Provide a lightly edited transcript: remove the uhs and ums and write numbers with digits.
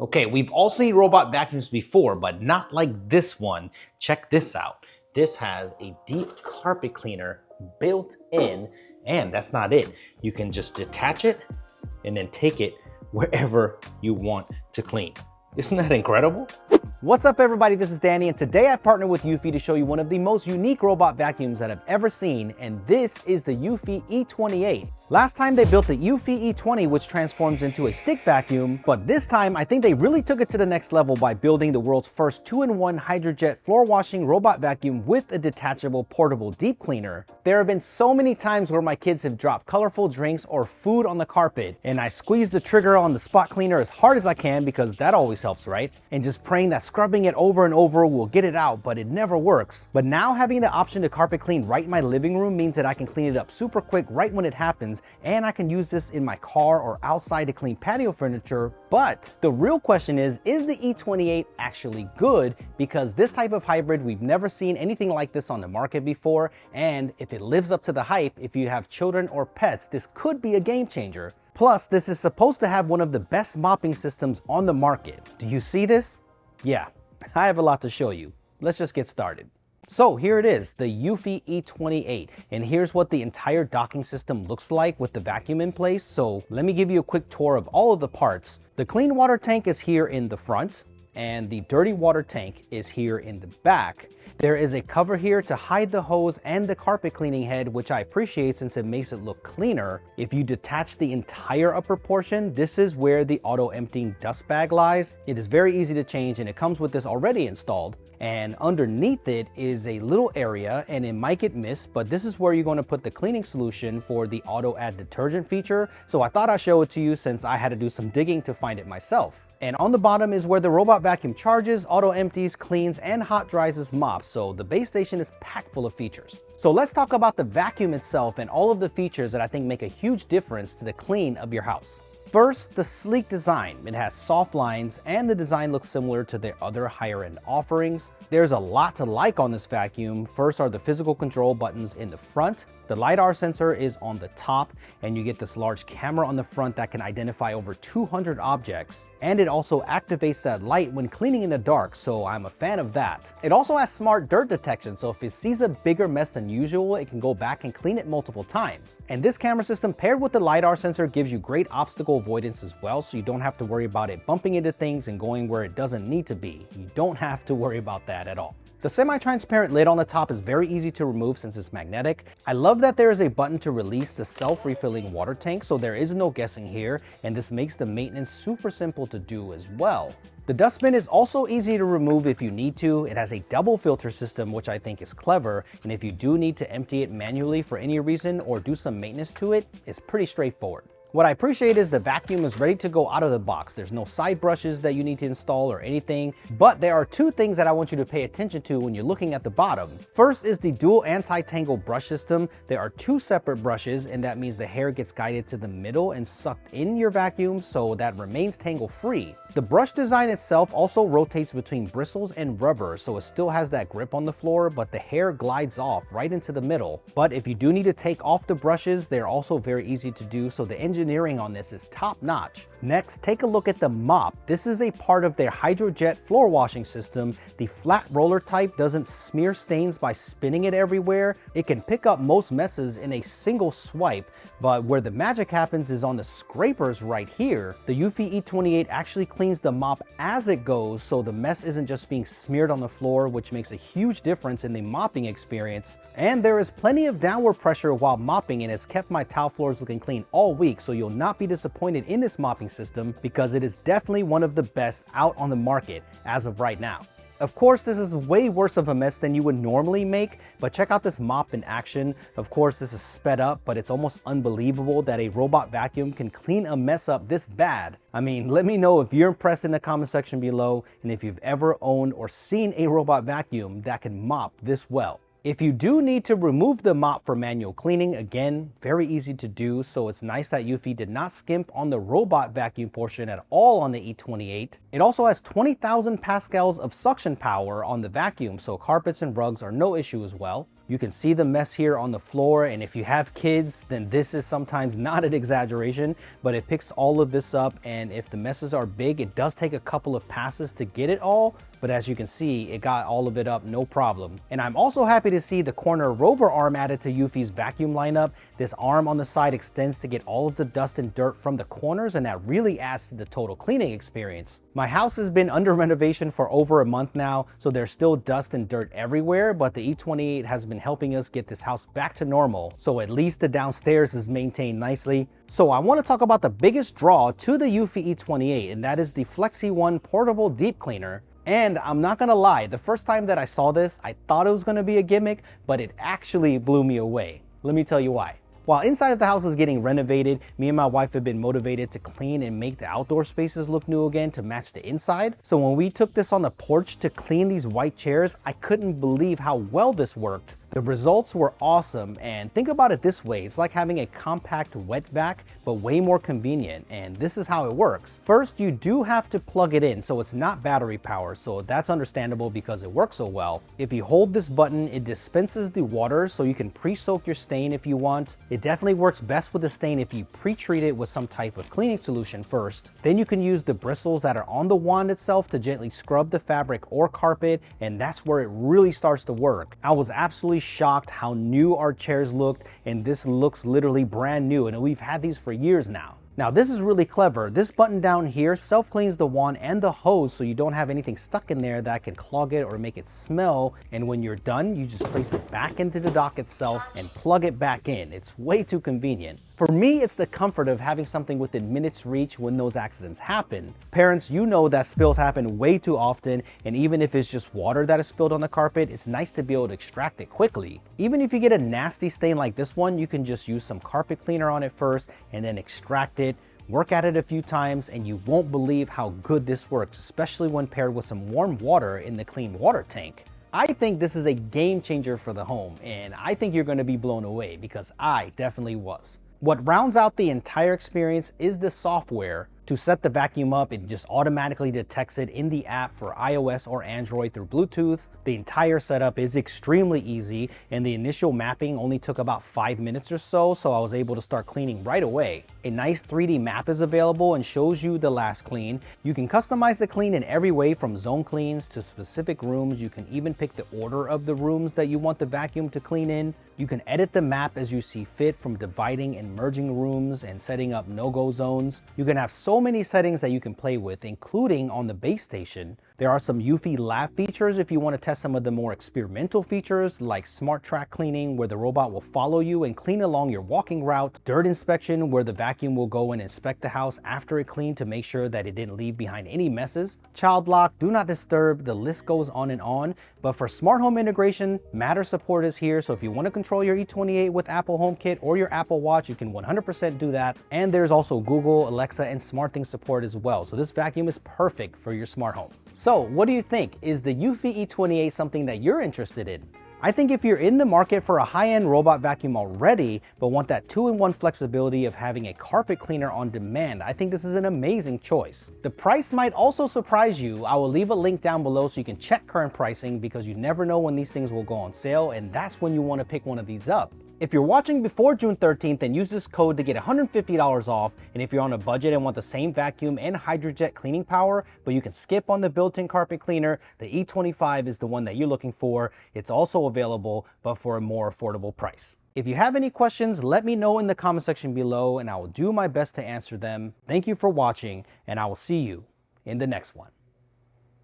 Okay, we've all seen robot vacuums before, but not like this one. Check this out. This has a deep carpet cleaner built in, and that's not it. You can just detach it and then take it wherever you want to clean. Isn't that incredible? What's up everybody, this is Danny, and today I've partnered with Eufy to show you one of the most unique robot vacuums that I've ever seen, and this is the Eufy E28. Last time they built the Eufy E20, which transforms into a stick vacuum, but this time I think they really took it to the next level by building the world's first 2-in-1 HydroJet floor washing robot vacuum with a detachable portable deep cleaner. There have been so many times where my kids have dropped colorful drinks or food on the carpet, and I squeeze the trigger on the spot cleaner as hard as I can because that always helps, right? And just praying that scrubbing it over and over will get it out, but it never works. But now having the option to carpet clean right in my living room means that I can clean it up super quick right when it happens, and I can use this in my car or outside to clean patio furniture. But the real question is the E28 actually good? Because this type of hybrid, we've never seen anything like this on the market before, and if it lives up to the hype, if you have children or pets, this could be a game changer. Plus, this is supposed to have one of the best mopping systems on the market. Do you see this? Yeah, I have a lot to show you. Let's just get started. So here it is, the Eufy E28, and here's what the entire docking system looks like with the vacuum in place. So let me give you a quick tour of all of the parts. The clean water tank is here in the front, and the dirty water tank is here in the back. There is a cover here to hide the hose and the carpet cleaning head, which I appreciate since it makes it look cleaner. If you detach the entire upper portion, this is where the auto emptying dust bag lies. It is very easy to change, and it comes with this already installed. And underneath it is a little area, and it might get missed, but this is where you're going to put the cleaning solution for the auto add detergent feature. So I thought I'd show it to you since I had to do some digging to find it myself. And on the bottom is where the robot vacuum charges, auto empties, cleans, and hot dries its mops. So the base station is packed full of features. So let's talk about the vacuum itself and all of the features that I think make a huge difference to the clean of your house. First, the sleek design. It has soft lines, and the design looks similar to their other higher end offerings. There's a lot to like on this vacuum. First are the physical control buttons in the front. The LiDAR sensor is on the top, and you get this large camera on the front that can identify over 200 objects. And it also activates that light when cleaning in the dark, so I'm a fan of that. It also has smart dirt detection, so if it sees a bigger mess than usual, it can go back and clean it multiple times. And this camera system paired with the LiDAR sensor gives you great obstacle avoidance as well, so you don't have to worry about it bumping into things and going where it doesn't need to be. You don't have to worry about that at all. The semi-transparent lid on the top is very easy to remove since it's magnetic. I love that there is a button to release the self-refilling water tank, so there is no guessing here, and this makes the maintenance super simple to do as well. The dustbin is also easy to remove if you need to. It has a double filter system, which I think is clever, and if you do need to empty it manually for any reason or do some maintenance to it, it's pretty straightforward. What I appreciate is the vacuum is ready to go out of the box. There's no side brushes that you need to install or anything, but there are two things that I want you to pay attention to when you're looking at the bottom. First is the dual anti-tangle brush system. There are two separate brushes, and that means the hair gets guided to the middle and sucked in your vacuum, so that remains tangle free. The brush design itself also rotates between bristles and rubber, so it still has that grip on the floor, but the hair glides off right into the middle. But if you do need to take off the brushes, they're also very easy to do, so the engineering on this is top notch. Next, take a look at the mop. This is a part of their HydroJet floor washing system. The flat roller type doesn't smear stains by spinning it everywhere. It can pick up most messes in a single swipe, but where the magic happens is on the scrapers right here. The Eufy E28 actually cleans the mop as it goes, so the mess isn't just being smeared on the floor, which makes a huge difference in the mopping experience. And there is plenty of downward pressure while mopping, and has kept my tile floors looking clean all week, so you'll not be disappointed in this mopping system because it is definitely one of the best out on the market as of right now. Of course, this is way worse of a mess than you would normally make, but check out this mop in action. Of course, this is sped up, but it's almost unbelievable that a robot vacuum can clean a mess up this bad. I mean, let me know if you're impressed in the comment section below, and if you've ever owned or seen a robot vacuum that can mop this well. If you do need to remove the mop for manual cleaning, again, very easy to do, so it's nice that Eufy did not skimp on the robot vacuum portion at all on the E28. It also has 20,000 pascals of suction power on the vacuum, so carpets and rugs are no issue as well. You can see the mess here on the floor, and if you have kids, then this is sometimes not an exaggeration, but it picks all of this up, and if the messes are big, it does take a couple of passes to get it all, but as you can see, it got all of it up no problem. And I'm also happy to see the corner rover arm added to Eufy's vacuum lineup. This arm on the side extends to get all of the dust and dirt from the corners, and that really adds to the total cleaning experience. My house has been under renovation for over a month now, so there's still dust and dirt everywhere, but the E28 has been helping us get this house back to normal, so at least the downstairs is maintained nicely. So I want to talk about the biggest draw to the Eufy E28, and that is the Flexi One portable deep cleaner. And I'm not gonna lie, the first time that I saw this, I thought it was gonna be a gimmick, but it actually blew me away. Let me tell you why. While inside of the house is getting renovated, me and my wife have been motivated to clean and make the outdoor spaces look new again to match the inside. So when we took this on the porch to clean these white chairs, I couldn't believe how well this worked. The results were awesome, and think about it this way, it's like having a compact wet vac, but way more convenient, and this is how it works. First, you do have to plug it in, so it's not battery powered, so that's understandable because it works so well. If you hold this button, it dispenses the water, so you can pre-soak your stain if you want. It definitely works best with the stain if you pre-treat it with some type of cleaning solution first. Then you can use the bristles that are on the wand itself to gently scrub the fabric or carpet, and that's where it really starts to work. I was absolutely shocked how new our chairs looked, and this looks literally brand new, and we've had these for years now. Now this is really clever. This button down here self-cleans the wand and the hose, so you don't have anything stuck in there that can clog it or make it smell, and when you're done, you just place it back into the dock itself and plug it back in. It's way too convenient. For me, it's the comfort of having something within minutes reach when those accidents happen. Parents, you know that spills happen way too often, and even if it's just water that is spilled on the carpet, it's nice to be able to extract it quickly. Even if you get a nasty stain like this one, you can just use some carpet cleaner on it first and then extract it. Work at it a few times and you won't believe how good this works, especially when paired with some warm water in the clean water tank. I think this is a game changer for the home, and I think you're going to be blown away because I definitely was. What rounds out the entire experience is the software. To set the vacuum up, it just automatically detects it in the app for iOS or Android through Bluetooth. The entire setup is extremely easy, and the initial mapping only took about 5 minutes or so I was able to start cleaning right away. A nice 3D map is available and shows you the last clean. You can customize the clean in every way, from zone cleans to specific rooms. You can even pick the order of the rooms that you want the vacuum to clean in. You can edit the map as you see fit, from dividing and merging rooms and setting up no-go zones. You can have so many settings that you can play with, including on the base station. There are some Eufy Lab features if you want to test some of the more experimental features, like smart track cleaning, where the robot will follow you and clean along your walking route, dirt inspection, where the vacuum will go and inspect the house after it cleaned to make sure that it didn't leave behind any messes, child lock, do not disturb, the list goes on and on. But for smart home integration, Matter support is here, so if you want to control your E28 with Apple HomeKit or your Apple Watch, you can 100% do that. And there's also Google, Alexa, and SmartThings support as well, so this vacuum is perfect for your smart home. So what do you think? Is the Eufy E28 something that you're interested in? I think if you're in the market for a high-end robot vacuum already, but want that 2-in-1 flexibility of having a carpet cleaner on demand, I think this is an amazing choice. The price might also surprise you. I will leave a link down below so you can check current pricing, because you never know when these things will go on sale, and that's when you want to pick one of these up. If you're watching before June 13th, then use this code to get $150 off. And if you're on a budget and want the same vacuum and HydroJet cleaning power, but you can skip on the built-in carpet cleaner, the E25 is the one that you're looking for. It's also available, but for a more affordable price. If you have any questions, let me know in the comment section below, and I will do my best to answer them. Thank you for watching, and I will see you in the next one.